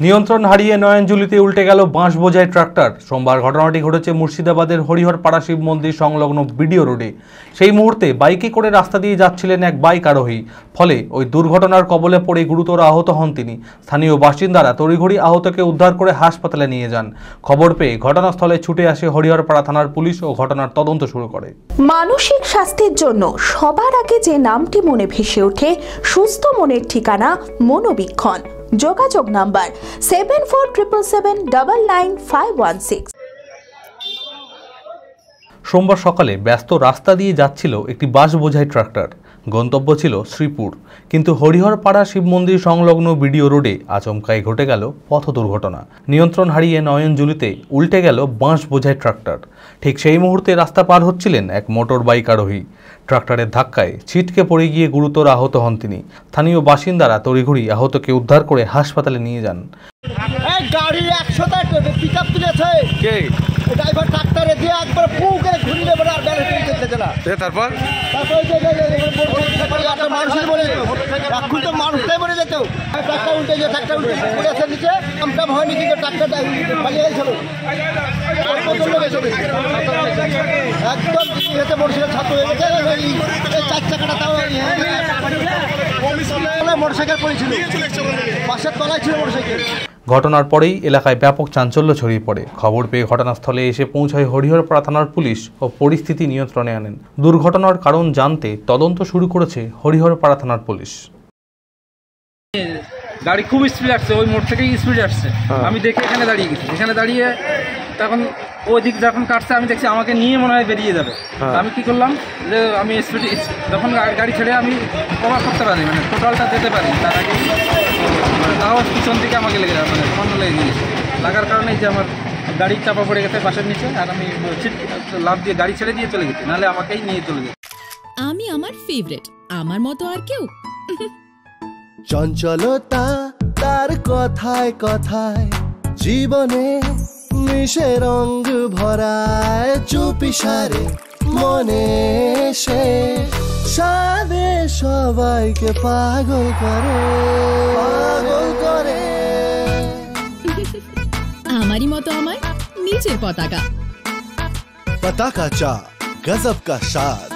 নিয়ন্ত্রণ হারিয়ে নয়নজুলিতে উল্টে গেল বাঁশ বোঝাই ট্রাক্টর। সোমবার ঘটনাটি ঘটেছে মুর্শিদাবাদের হরিহরপাড়া শিব মন্দির সংলগ্ন বিডিও রোডে। সেই মুহূর্তে বাইকে করে রাস্তা দিয়ে যাচ্ছিলেন এক বাইক আরোহী। ফলে ওই দুর্ঘটনার কবলে পড়ে গুরুতর আহত হন তিনি। স্থানীয় বাসিন্দারা তড়িঘড়ি আহতকে উদ্ধার করে হাসপাতালে নিয়ে যান। খবর পেয়ে ঘটনাস্থলে ছুটে আসে হরিহরপাড়া থানার পুলিশ ও ঘটনার তদন্ত শুরু করে। মানসিক স্বাস্থ্যের জন্য সবার আগে যে নামটি মনে ভেসে ওঠে, সুস্থ মনের ঠিকানা মনোবীক্ষণ। যোগাযোগ নাম্বার 7477799516। সোমবার সকালে ব্যস্ত রাস্তা দিয়ে যাচ্ছিল একটি বাঁশ বোঝাই ট্রাক্টর। গন্তব্য ছিল শ্রীপুর, কিন্তু হরিহরপাড়া শিব মন্দির সংলগ্ন বিডিও রোডে আচমকাই ঘটে গেল পথ দুর্ঘটনা। নিয়ন্ত্রণ হারিয়ে নয়নজুলিতে উল্টে গেল বাঁশ বোঝাই ট্রাক্টর। ঠিক সেই মুহূর্তে রাস্তা পার হচ্ছিলেন এক মোটর বাইক আরোহী। ট্রাক্টরের ধাক্কায় ছিটকে পড়ে গিয়ে গুরুতর আহত হন তিনি। স্থানীয় বাসিন্দারা তড়িঘড়ি আহতকে উদ্ধার করে হাসপাতালে নিয়ে যান। গাড়ি 100 পিকআপ তুলেছে কে ড্রাইভার ট্রাক্টরে দিয়ে একবার পুকে ঘুরিয়ে বলে আর গাড়ি চলতেছে না। তারপর মানুষের বলে এখন তো মানুষটাই বলে যেত। ট্রাক্টর উল্টে যে ট্রাক্টর উল্টে পড়েছে নিচে আমটা হয়নি, কিন্তু ট্রাক্টরটা পালিয়ে গেছিল একদম হেঁটে পড়ছিল, ছাত্র হয়ে গেছে। এই 4 চাকাটা তাও মোটরসাইকেল পড়েছিল, পাশের তলায় ছিল মোটরসাইকেল। ঘটনার পরেই এলাকায় ব্যাপক চাঞ্চল্য ছড়িয়ে পড়ে। খবর পেয়ে ঘটনাস্থলে এসে পৌঁছায় হরিহরপাড়া থানার পুলিশ ও পরিস্থিতি নিয়ন্ত্রণে আনেন। দুর্ঘটনার কারণ জানতে তদন্ত শুরু করেছে হরিহরপাড়া থানার পুলিশ। গাড়ি খুব স্পিড আসছে, ওই মোড় থেকেই স্পিড আসছে। আমি দেখে এখানে দাঁড়িয়ে গেছি। এখানে দাঁড়িয়ে তখন ওই দিক যখন কাটছে আমি দেখছি আমাকে নিয়ে মনে হয় বেরিয়ে যাবে। আমি কি করলাম যে আমি স্পিড যখন গাড়ি ছেড়ে আমি কভার করতে পারি, মানে টোটালটা যেতে পারি, তার আগে তাও পিছন থেকে আমাকে লেগে যাবে, মানে ফোন লেগে গিয়েছে। লাগার কারণে যে আমার গাড়ি চাপা পড়ে গেছে পাশের নিচে, আর আমি লাফ দিয়ে গাড়ি ছেড়ে দিয়ে চলে গেছি, নাহলে আমাকেই নিয়ে চলে যেত। আমি আমার ফেভারিট, আমার মতো আর কেউ। চঞ্চলতা তার কথায় কথায় জীবনে মিশে রঙ ভরায়, চুপি সারে মনে সে সাদে সবাইকে পাগল করে, পাগল করে। আমারই মতো আমার নিচের পতাকা। পতাকা চা, গজব কা স্বাদ।